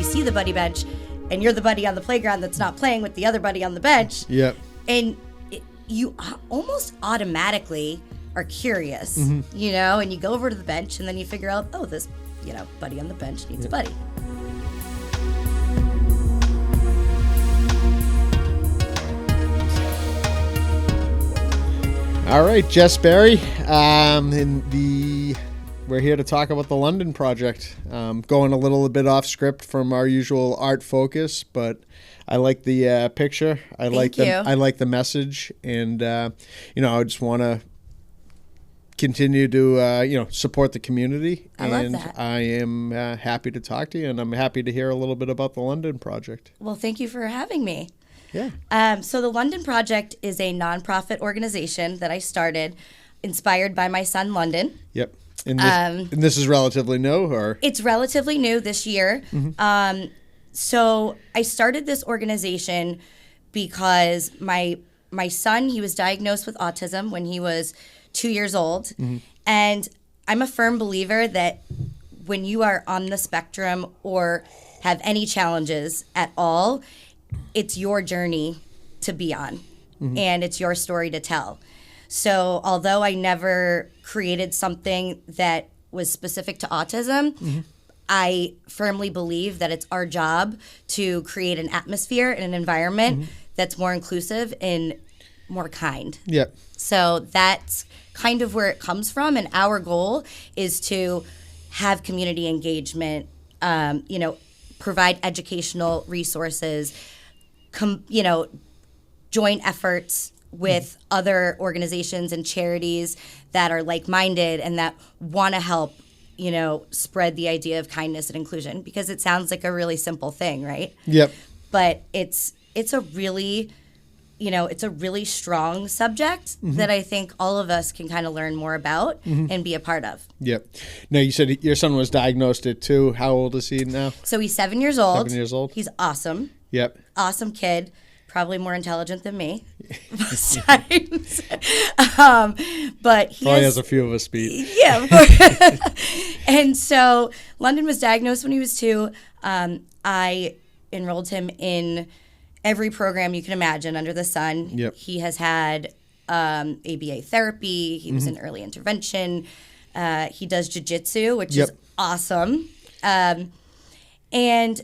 see the buddy bench and you're the buddy on the playground that's not playing with the other buddy on the bench. Yep. And you almost automatically are curious, you know, and you go over to the bench and then you figure out, oh, this, you know, buddy on the bench needs a buddy. All right, Jess Berry, we're here to talk about the London project. Going a little bit off script from our usual art focus, but I like the picture. I like the message, and you know, I just want to continue to support the community. I love that. I am happy to talk to you, and I'm happy to hear a little bit about the London project. Well, thank you for having me. Yeah. So the London Project is a nonprofit organization that I started, inspired by my son, London. Yep. And this is relatively new, or? It's relatively new this year. So I started this organization because my son, he was diagnosed with autism when he was 2 years old. And I'm a firm believer that when you are on the spectrum or have any challenges at all, it's your journey to be on, and it's your story to tell. So although I never created something that was specific to autism, I firmly believe that it's our job to create an atmosphere and an environment that's more inclusive and more kind. Yep. So that's kind of where it comes from, and our goal is to have community engagement, provide educational resources, joint efforts with other organizations and charities that are like-minded and that want to help, spread the idea of kindness and inclusion, because it sounds like a really simple thing, right? Yep. But it's a really, it's a really strong subject that I think all of us can kind of learn more about and be a part of. Yep. Now, you said your son was diagnosed at 2. How old is he now? So he's 7 years old. 7 years old. He's awesome. Yep. Awesome kid. Probably more intelligent than me most times. But he probably has a few of us beat. Yeah, of course. And so London was diagnosed when he was 2. I enrolled him in every program you can imagine under the sun. Yep. He has had ABA therapy. He was in early intervention. He does jiu-jitsu, which is awesome. And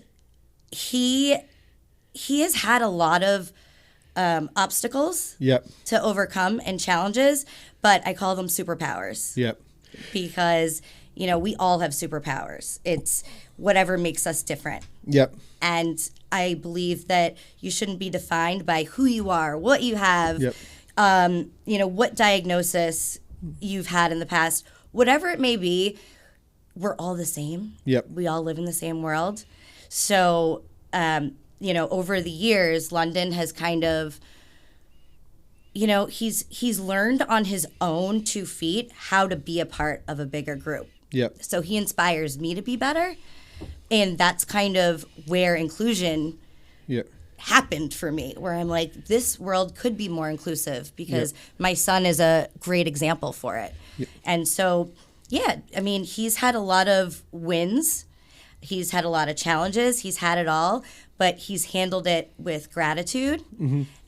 he has had a lot of obstacles to overcome and challenges, but I call them superpowers. Yep. Because, we all have superpowers. It's whatever makes us different. Yep. And I believe that you shouldn't be defined by who you are, what you have, what diagnosis you've had in the past. Whatever it may be, we're all the same. Yep. We all live in the same world. So, over the years, London has kind of, he's learned on his own 2 feet how to be a part of a bigger group. Yep. So he inspires me to be better. And that's kind of where inclusion happened for me, where I'm like, this world could be more inclusive because my son is a great example for it. Yep. And so, he's had a lot of wins. He's had a lot of challenges. He's had it all, but he's handled it with gratitude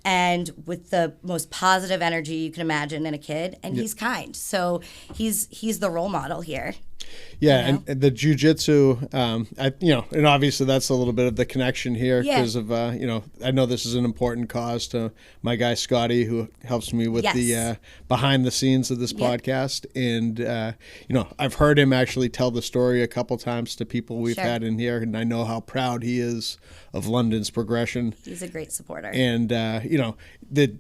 and with the most positive energy you can imagine in a kid. And he's kind. So he's the role model here. Yeah, and the jiu-jitsu, and obviously that's a little bit of the connection here because of, I know this is an important cause to my guy Scotty, who helps me with the behind the scenes of this podcast. And, I've heard him actually tell the story a couple times to people we've had in here, and I know how proud he is of London's progression. He's a great supporter. And,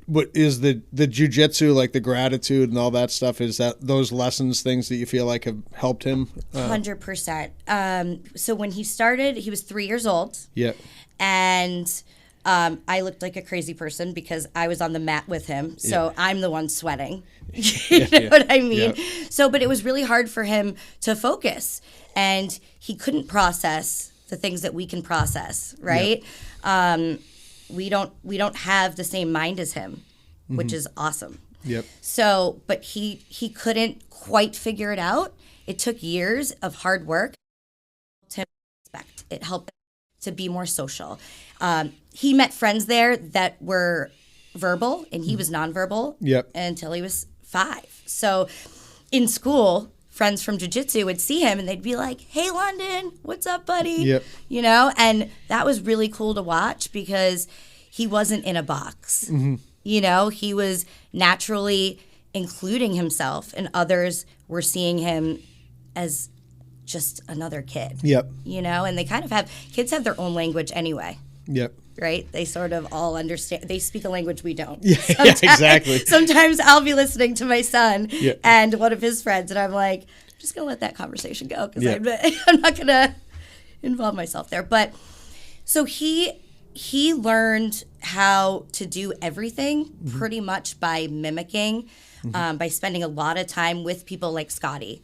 what is the jiu-jitsu, like the gratitude and all that stuff, is that those lessons, things that you feel like have helped him? 100%. So when he started, he was 3 years old. Yeah. And I looked like a crazy person because I was on the mat with him. So I'm the one sweating. You know what I mean? Yeah. So, but it was really hard for him to focus. And he couldn't process the things that we can process, right? Yeah. We don't have the same mind as him, which is awesome. Yep. So, but he couldn't quite figure it out. It took years of hard work to respect. It helped to be more social. He met friends there that were verbal, and he was nonverbal until he was 5. So in school, friends from jiu-jitsu would see him and they'd be like, "Hey, London, what's up, buddy?" You know, and that was really cool to watch because he wasn't in a box. You know, he was naturally including himself, and others were seeing him as just another kid. You know, and they kind of kids have their own language anyway. Right? They sort of all understand. They speak a language we don't. Exactly. Sometimes I'll be listening to my son and one of his friends, and I'm like, I'm just going to let that conversation go because I'm not going to involve myself there. But so he learned how to do everything pretty much by mimicking, by spending a lot of time with people like Scotty.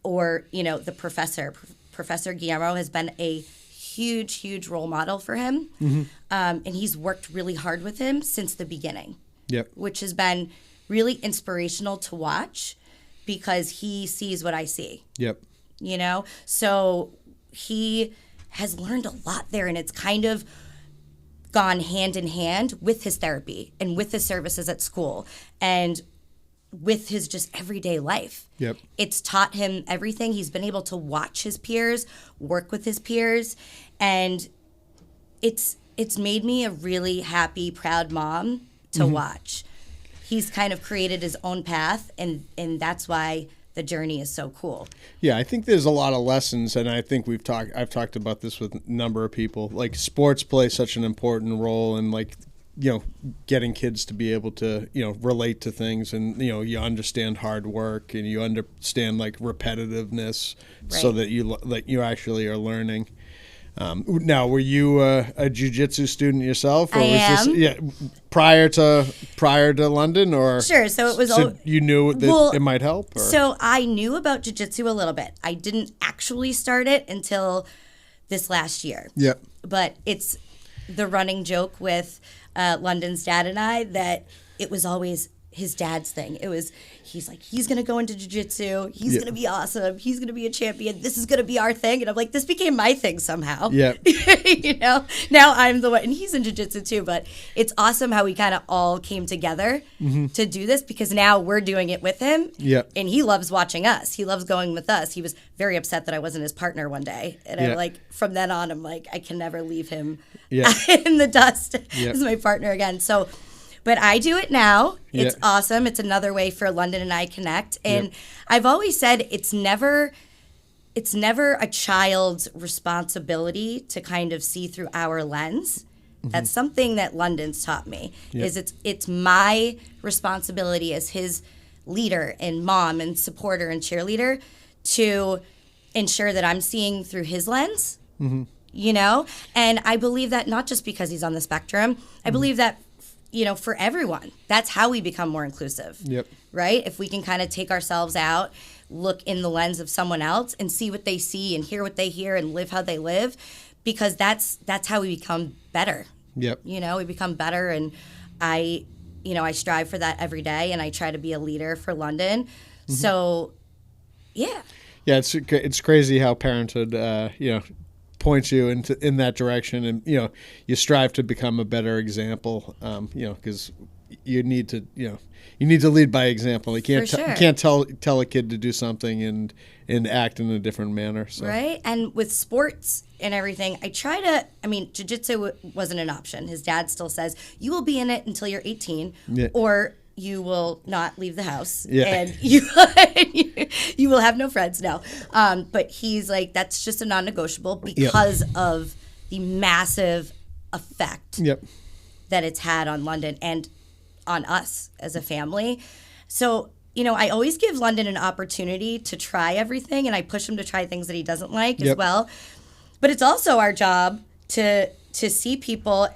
Or, you know, the professor. Professor Guillermo has been a huge role model for him. And he's worked really hard with him since the beginning. Which has been really inspirational to watch because he sees what I see. You know? So he has learned a lot there, and it's kind of gone hand in hand with his therapy and with his services at school and with his just everyday life. It's taught him everything. He's been able to watch his peers, work with his peers, and it's made me a really happy, proud mom to watch. He's kind of created his own path, and that's why the journey is so cool. I think there's a lot of lessons, and I think I've talked about this with a number of people. Like, sports play such an important role in, like, you know, getting kids to be able to, you know, relate to things, and, you know, you understand hard work and you understand like repetitiveness, so that you actually are learning. Now, were you a jiu-jitsu student yourself, or was this prior to London, or sure? So it was you knew that it might help. Or? So I knew about jiu-jitsu a little bit. I didn't actually start it until this last year. But it's the running joke with London's dad and I that it was always his dad's thing. He's like, he's going to go into jiu-jitsu. He's going to be awesome. He's going to be a champion. This is going to be our thing. And I'm like, this became my thing somehow. You know, now I'm the one, and he's in jiu-jitsu too, but it's awesome how we kind of all came together to do this, because now we're doing it with him. And he loves watching us. He loves going with us. He was very upset that I wasn't his partner one day. And I'm like, from then on, I'm like, I can never leave him in the dust as my partner again. So, but I do it now. It's awesome. It's another way for London and I connect. And I've always said it's never a child's responsibility to kind of see through our lens. That's something that London's taught me. Is it's my responsibility as his leader and mom and supporter and cheerleader to ensure that I'm seeing through his lens. You know? And I believe that not just because he's on the spectrum. I believe that, you know, for everyone, that's how we become more inclusive. Right? If we can kind of take ourselves out, look in the lens of someone else and see what they see and hear what they hear and live how they live, because that's how we become better. You know, we become better, and I strive for that every day, and I try to be a leader for London. So, it's crazy how parenthood, you know, points you in that direction, and, you know, you strive to become a better example, you know, because you need to lead by example. You can't tell a kid to do something and act in a different manner. So. Right, and with sports and everything, jiu-jitsu wasn't an option. His dad still says, you will be in it until you're 18, or you will not leave the house, and you will have no friends now. But he's like, that's just a non-negotiable because of the massive effect that it's had on London and on us as a family. So, you know, I always give London an opportunity to try everything, and I push him to try things that he doesn't like as well. But it's also our job to see people,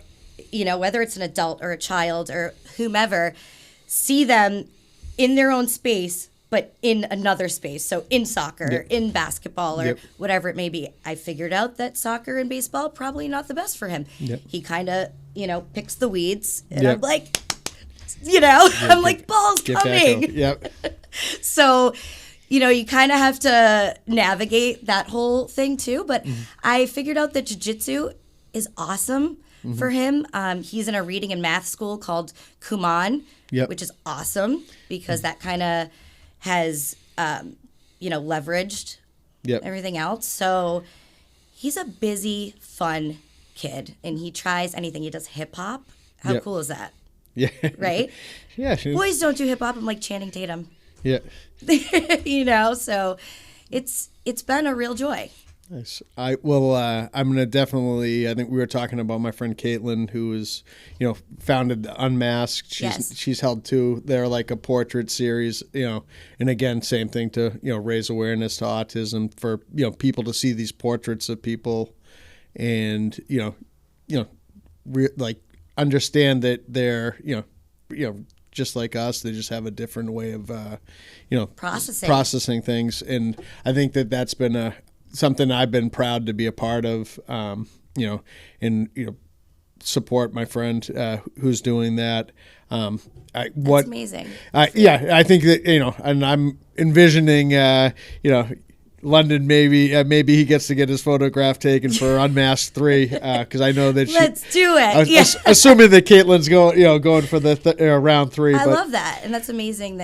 you know, whether it's an adult or a child or whomever, see them in their own space, but in another space. So in soccer, in basketball, or whatever it may be. I figured out that soccer and baseball probably not the best for him. He kind of, you know, picks the weeds, and I'm like, you know, I'm like, ball's coming. Yep. So, you kind of have to navigate that whole thing too. But I figured out that jiu-jitsu is awesome for him. He's in a reading and math school called Kumon, which is awesome because that kind of has, leveraged everything else. So he's a busy, fun kid, and he tries anything. He does hip hop. How cool is that? Yeah. Right? Yeah. Boys don't do hip hop. I'm like Channing Tatum. Yeah. So it's been a real joy. Nice. I'm gonna definitely. I think we were talking about my friend Caitlin, who is, founded Unmasked. She's held two. They're like a portrait series, and again, same thing to raise awareness to autism for people to see these portraits of people, and like understand that they're just like us. They just have a different way of processing things, and I think that's been something I've been proud to be a part of, and support my friend who's doing that. That's amazing. I think that and I'm envisioning London, maybe he gets to get his photograph taken for Unmasked 3, because I know that let's do it. Assuming that Caitlin's going for the round 3. I love that, and that's amazing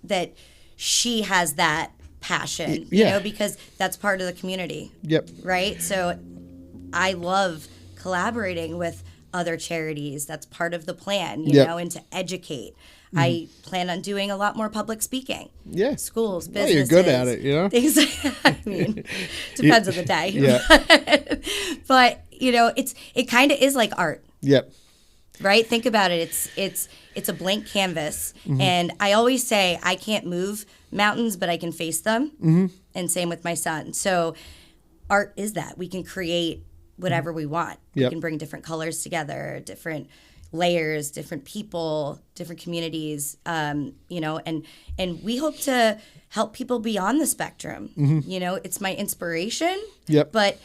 that she has that passion, because that's part of the community. Yep. Right. So I love collaborating with other charities. That's part of the plan, and to educate. I plan on doing a lot more public speaking. Yeah. Schools, businesses. You're good at it, Things. Depends on the day. Yeah. But it kind of is like art. Yep. Right? Think about it. It's a blank canvas, and I always say I can't move mountains, but I can face them. And same with my son. So art is that. We can create whatever we want. We can bring different colors together, different layers, different people, different communities, and we hope to help people beyond the spectrum. It's my inspiration, but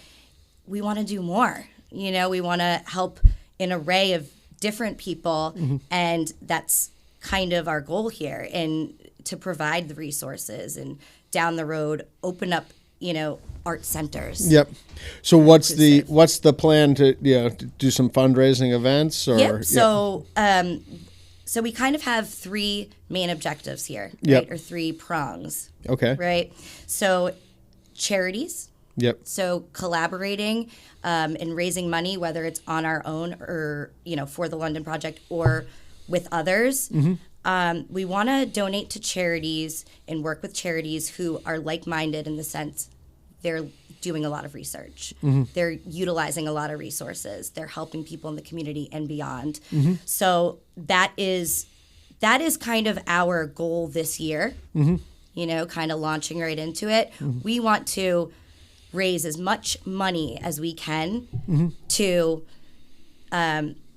we want to do more. We want to help an array of different people, and that's kind of our goal here, and to provide the resources and down the road open up art centers. Yep. So what's the plan to do some fundraising events or? Yep. So we kind of have 3 main objectives here, right? Or 3 prongs. Okay. Right. So charities. Yep. So collaborating and raising money, whether it's on our own or for the London Project or with others. We want to donate to charities and work with charities who are like-minded in the sense they're doing a lot of research. They're utilizing a lot of resources. They're helping people in the community and beyond. So that is kind of our goal this year, kind of launching right into it. We want to raise as much money as we can to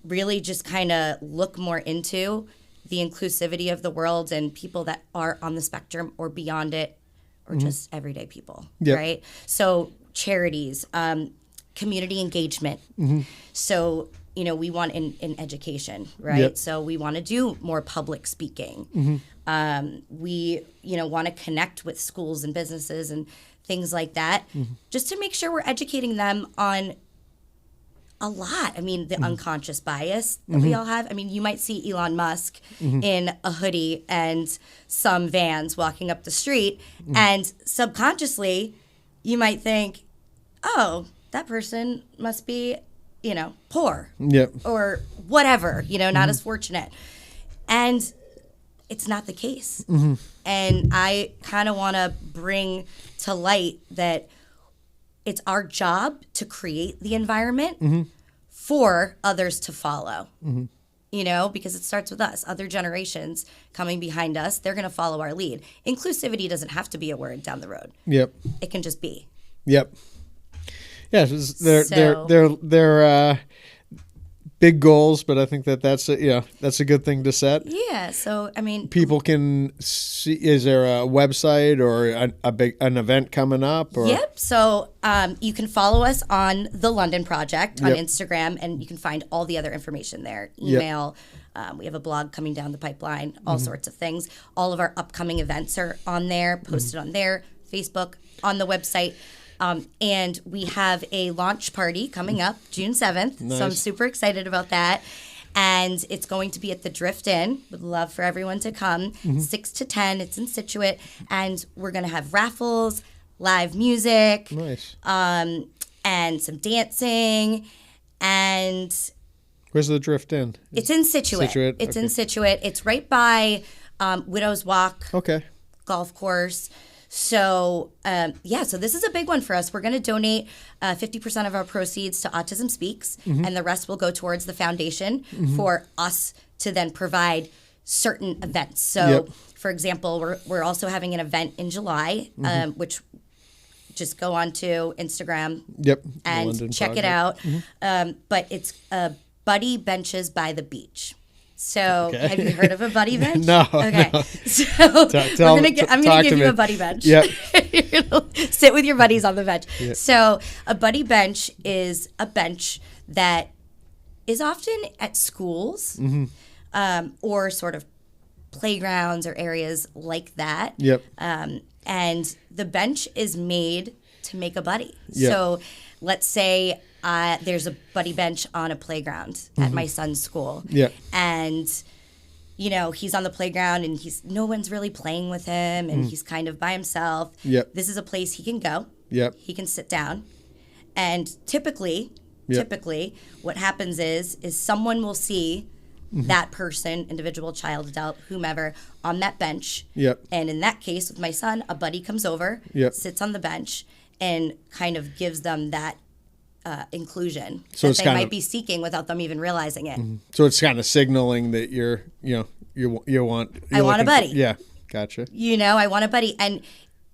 really just kind of look more into the inclusivity of the world and people that are on the spectrum or beyond it, or just everyday people, right? So charities, community engagement. So, we want in education, right? So we want to do more public speaking. We, want to connect with schools and businesses and things like that, just to make sure we're educating them on a lot. I mean, the unconscious bias that we all have. I mean, you might see Elon Musk in a hoodie and some Vans walking up the street, and subconsciously you might think, oh, that person must be, poor or whatever, not as fortunate. And it's not the case. And I kind of want to bring to light that it's our job to create the environment for others to follow, because it starts with us. Other generations coming behind us, they're going to follow our lead. Inclusivity doesn't have to be a word down the road. It can just be. Yeah, they're big goals, but I think that's a good thing to set. Yeah. So I mean, people can see. Is there a website or an event coming up? Or? Yep. So you can follow us on the London Project on Instagram, and you can find all the other information there. Email, We have a blog coming down the pipeline, all sorts of things. All of our upcoming events are on there, posted on there, Facebook, on the website. And we have a launch party coming up June 7th. Nice. So I'm super excited about that. And it's going to be at the Drift Inn. Would love for everyone to come. 6 to 10. It's in Scituate. And we're going to have raffles, live music. Nice. And some dancing. And where's the Drift Inn? It's in Scituate. It's in Scituate. It's right by Widow's Walk golf course. So, so this is a big one for us. We're going to donate 50% of our proceeds to Autism Speaks, and the rest will go towards the foundation for us to then provide certain events. So, for example, we're also having an event in July, which just go on to Instagram and check it out. But it's Buddy Benches by the Beach. So, have you heard of a buddy bench? No. Okay. No. So, I'm going to give you a buddy bench. Yep. Sit with your buddies on the bench. Yep. So, a buddy bench is a bench that is often at schools or sort of playgrounds or areas like that. Yep. And the bench is made to make a buddy. Yep. So, let's say there's a buddy bench on a playground at my son's school. Yep. And, he's on the playground and no one's really playing with him and he's kind of by himself. Yep. This is a place he can go. Yep. He can sit down. And typically, what happens is someone will see that person, individual, child, adult, whomever, on that bench. Yep. And in that case, with my son, a buddy comes over, sits on the bench, and kind of gives them that inclusion that they might be seeking without them even realizing it. So it's kind of signaling that I want a buddy. Yeah, gotcha. I want a buddy. And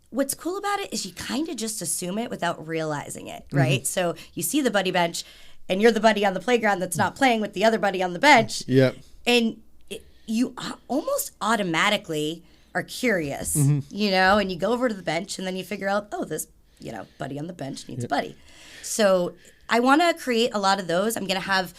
what's cool about it is you kind of just assume it without realizing it, right? So you see the buddy bench, and you're the buddy on the playground that's not playing with the other buddy on the bench. Yep. And you almost automatically are curious, and you go over to the bench, and then you figure out, oh, this buddy on the bench needs a buddy. So I want to create a lot of those. I'm going to have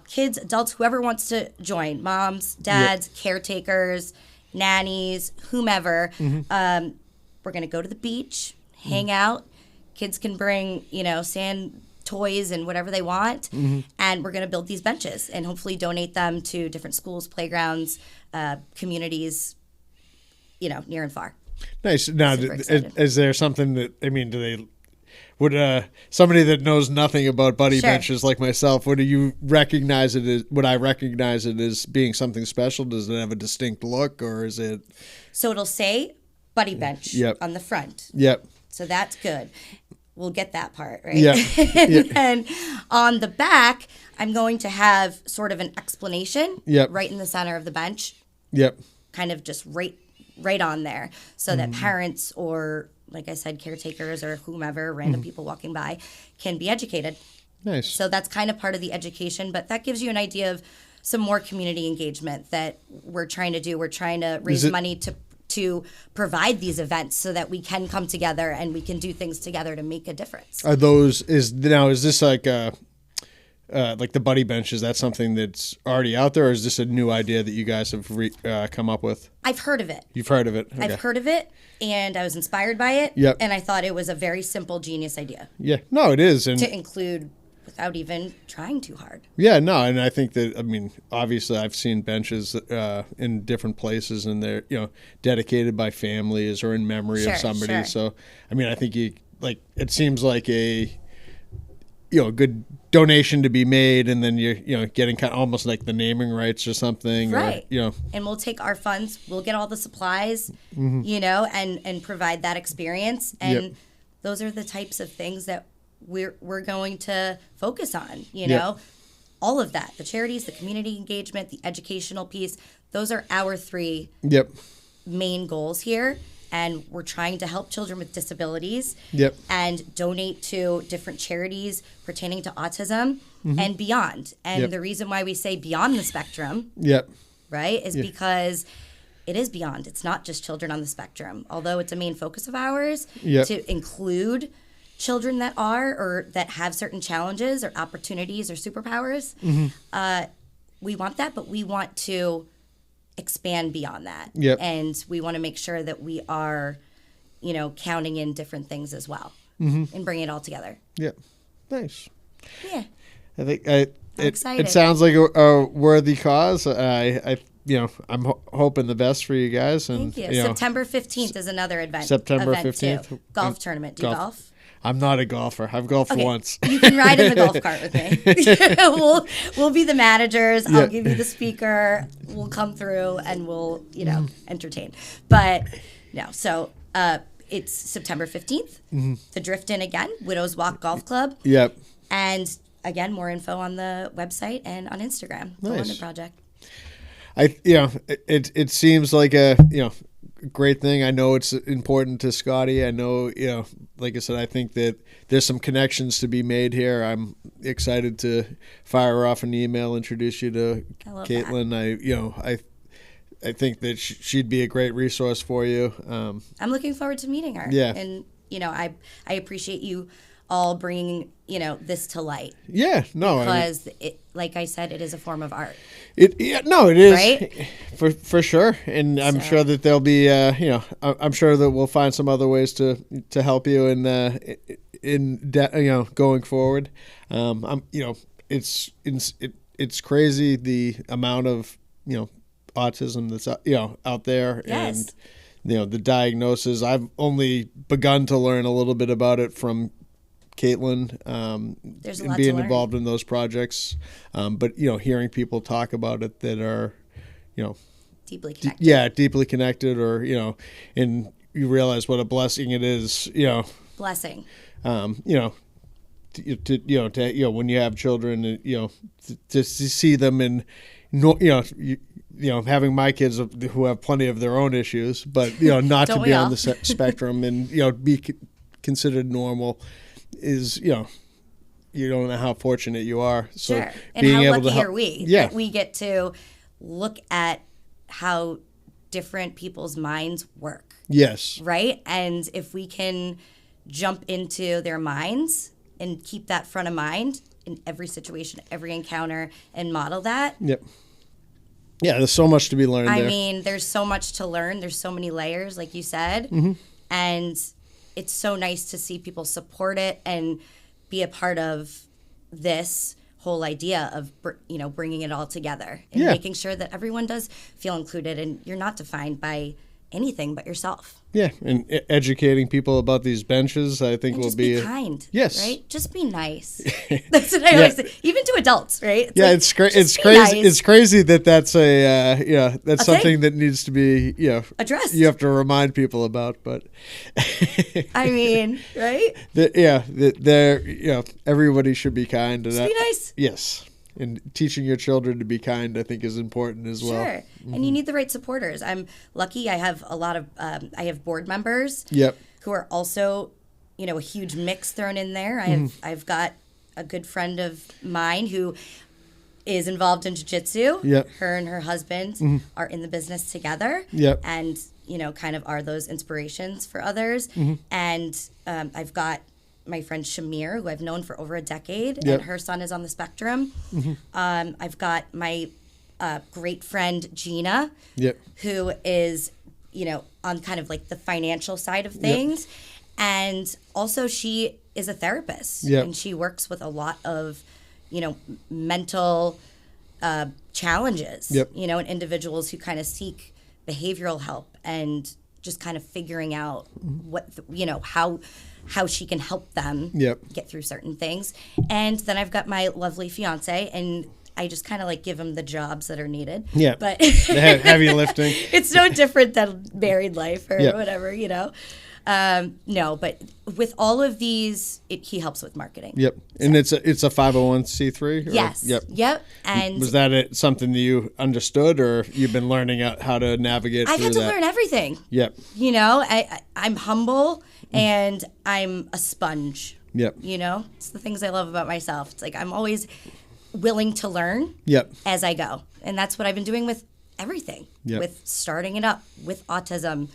kids, adults, whoever wants to join, moms, dads, caretakers, nannies, whomever. We're going to go to the beach, hang out. Kids can bring, sand toys and whatever they want. And we're going to build these benches and hopefully donate them to different schools, playgrounds, communities, near and far. Nice. Now, is there something that, would somebody that knows nothing about buddy benches like myself, would I recognize it as being something special? Does it have a distinct look, or is it? So it'll say buddy bench on the front. Yep. So that's good. We'll get that part, right? Yeah. And on the back, I'm going to have sort of an explanation right in the center of the bench. Yep. Kind of just right on there, so that parents or, like I said, caretakers or whomever, random people walking by, can be educated. Nice. So that's kind of part of the education, but that gives you an idea of some more community engagement that we're trying to do. We're trying to raise money to provide these events so that we can come together and we can do things together to make a difference. Is this like the buddy bench? Is that something that's already out there, or is this a new idea that you guys have come up with? I've heard of it. You've heard of it? Okay. I've heard of it, and I was inspired by it. Yep. And I thought it was a very simple, genius idea. Yeah. No, it is. To include without even trying too hard. Yeah, no, and I think that, obviously I've seen benches in different places, and they're, dedicated by families or in memory of somebody. Sure. So, I think it seems like a good donation to be made, and then you're getting kind of almost like the naming rights or something. Right. Or, and we'll take our funds, we'll get all the supplies, and provide that experience. And those are the types of things that we're going to focus on, all of that, the charities, the community engagement, the educational piece. Those are our three main goals here. And we're trying to help children with disabilities and donate to different charities pertaining to autism and beyond. And the reason why we say beyond the spectrum, right, is because it is beyond. It's not just children on the spectrum, although it's a main focus of ours to include children that are or that have certain challenges or opportunities or superpowers. we want that, but we want to expand beyond that. Yep. And we want to make sure that we are, counting in different things as well, and bringing it all together. Yeah. Nice. Yeah. I think excited. It sounds like a worthy cause. I'm hoping the best for you guys. And, Thank you. September 15th is another event. September event 15th. Too. Golf tournament. Do you golf? I'm not a golfer. I've golfed once. You can ride in the golf cart with me. we'll be the managers. I'll give you the speaker. We'll come through and we'll, entertain. But no, so it's September 15th. The Drift In again, Widows Walk Golf Club. Yep. And again, more info on the website and on Instagram. The London Project. It seems like a great thing. I know it's important to Scotty. I know, like I said, I think that there's some connections to be made here. I'm excited to fire off an email, introduce you to Caitlin. I think that she'd be a great resource for you. I'm looking forward to meeting her. Yeah. And, I appreciate you all bringing, this to light. Yeah, no. Because, like I said, it is a form of art. It is. Right? For sure. And I'm sure that there'll be, I'm sure that we'll find some other ways to help you going forward. It's crazy the amount of, autism that's, out there. Yes. And, the diagnosis. I've only begun to learn a little bit about it from Caitlin, There's a lot being to learn. involved in those projects, but hearing people talk about it that are, Deeply connected. Deeply connected, or and you realize what a blessing it is, Blessing. to when you have children, to see them and having my kids who have plenty of their own issues, but not to be on the spectrum and be considered normal. Is you don't know how fortunate you are. So sure. And being how able lucky to help, are we that we get to look at how different people's minds work. Yes. Right? And if we can jump into their minds and keep that front of mind in every situation, every encounter, and model that. Yep. Yeah, there's so much to be learned there. I mean, there's so much to learn. There's so many layers, like you said. And it's so nice to see people support it and be a part of this whole idea of, bringing it all together and making sure that everyone does feel included and you're not defined by anything but yourself. Yeah, and educating people about these benches, I think, And will just be be kind. Yes, right. Just be nice. That's what I always say, even to adults, right? It's crazy. It's crazy. Nice. It's crazy that that's that's A something thing. that needs to be Addressed. You have to remind people about, but I mean, right? Everybody should be kind. Just be nice. Yes. And teaching your children to be kind, I think, is important as well. Sure. And you need the right supporters. I'm lucky. I have a lot of, I have board members who are also, a huge mix thrown in there. I've got a good friend of mine who is involved in jiu-jitsu. Her and her husband are in the business together. And, kind of are those inspirations for others. And I've got my friend Shamir, who I've known for over a decade, and her son is on the spectrum. I've got my great friend Gina, who is, on kind of like the financial side of things. And also she is a therapist and she works with a lot of, mental challenges, and individuals who kind of seek behavioral help and just kind of figuring out what, how she can help them get through certain things. And then I've got my lovely fiance, and I just kind of like give him the jobs that are needed. But the heavy lifting. It's no different than married life or whatever, No, but with all of these, he helps with marketing. And it's a 501c3? Or? Yes. And was that something that you understood, or you've been learning out how to navigate through that? I've had to learn everything. I'm humble and I'm a sponge. It's the things I love about myself. It's like I'm always willing to learn as I go. And that's what I've been doing with everything, with starting it up, with autism,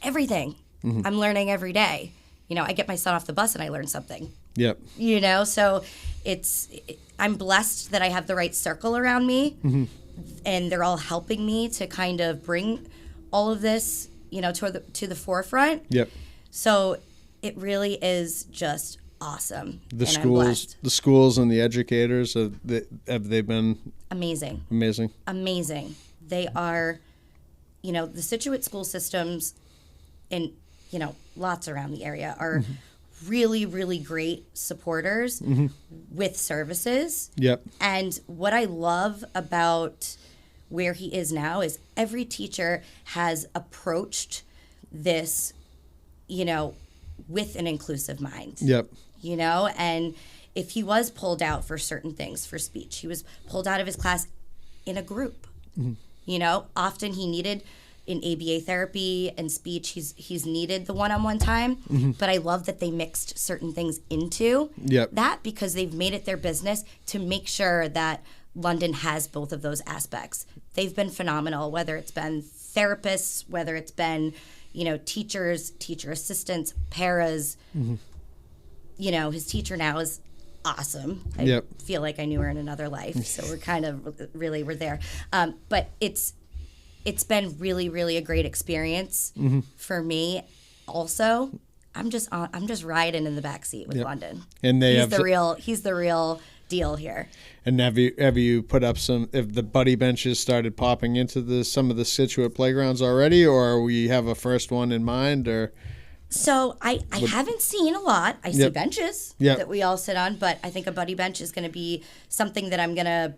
everything. I'm learning every day. I get my son off the bus and I learn something. Yep. So I'm blessed that I have the right circle around me, and they're all helping me to kind of bring all of this, to the forefront. Yep. So it really is just awesome. The schools and the educators, have they been amazing? Amazing. They are, the Scituate school systems in, lots around the area are really, really great supporters with services. Yep. And what I love about where he is now is every teacher has approached this, with an inclusive mind. Yep. And if he was pulled out for certain things, for speech, he was pulled out of his class in a group. Often he needed in ABA therapy and speech, he's needed the one-on-one time. But I love that they mixed certain things into that, because they've made it their business to make sure that London has both of those aspects. They've been phenomenal, whether it's been therapists, whether it's been, teachers, teacher assistants, paras. His teacher now is awesome. I feel like I knew her in another life, so we're kind of we're there. But it's been really, really a great experience for me. Also, I'm just riding in the backseat with London, and he's the real deal here. And have you put up if the buddy benches started popping into some of the Scituate playgrounds already, or we have a first one in mind, or? So I haven't seen a lot. I see benches that we all sit on, but I think a buddy bench is going to be something that I'm going to,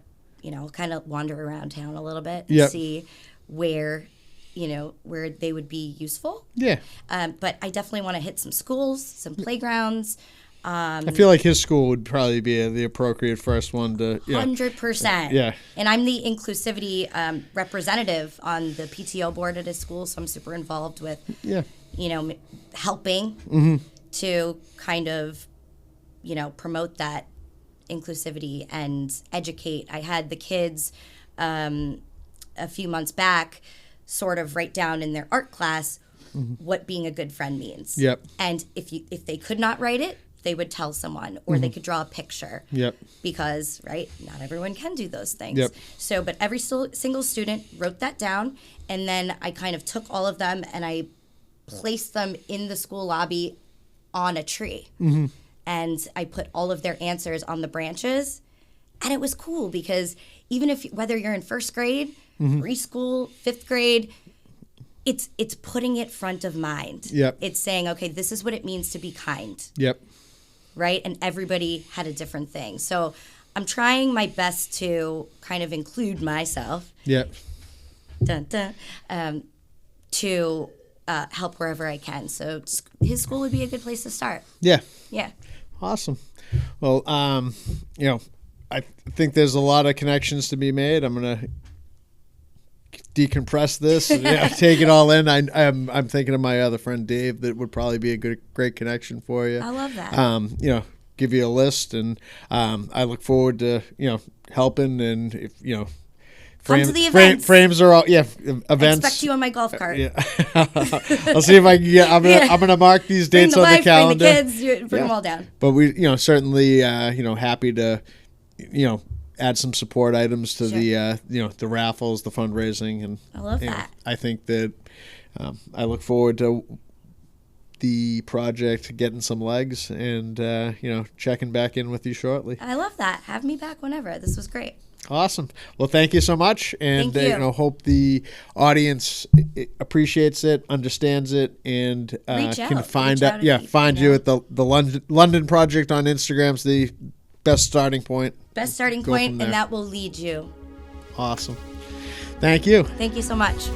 kind of wander around town a little bit and see where they would be useful. Yeah. But I definitely want to hit some schools, some playgrounds. I feel like his school would probably be the appropriate first one to. 100%. Yeah. And I'm the inclusivity representative on the PTO board at his school, so I'm super involved with. Yeah. Helping to kind of, promote that inclusivity and educate. I had the kids a few months back sort of write down in their art class what being a good friend means. Yep. And if they could not write it, they would tell someone, or they could draw a picture. Yep. Because, not everyone can do those things. Yep. So, but every single student wrote that down, and then I kind of took all of them and I placed them in the school lobby on a tree. And I put all of their answers on the branches. And it was cool because even whether you're in first grade, preschool, fifth grade, it's putting it front of mind. Yep. It's saying, okay, this is what it means to be kind. Yep. Right? And everybody had a different thing. So I'm trying my best to kind of include myself. Yep. To help wherever I can. So his school would be a good place to start. Yeah. Yeah. Awesome. Well, I think there's a lot of connections to be made. I'm going to decompress this and take it all in. I'm thinking of my other friend Dave that would probably be a great connection for you. I love that. Give you a list, and I look forward to helping, and if come to the events. Frames are all events. I expect you on my golf cart. Yeah. I'll see if I can get. I'm gonna mark these dates on the calendar. Bring the kids. Bring them all down. But we certainly happy to add some support items to the raffles, the fundraising, and I love that. I think that I look forward to the project getting some legs, and checking back in with you shortly. I love that. Have me back whenever. This was great. Awesome. Well, thank you so much, and hope the audience appreciates it, understands it, and can find you at the London Project on Instagram's the best starting point. And that will lead you. Awesome. Thank you. Thank you so much.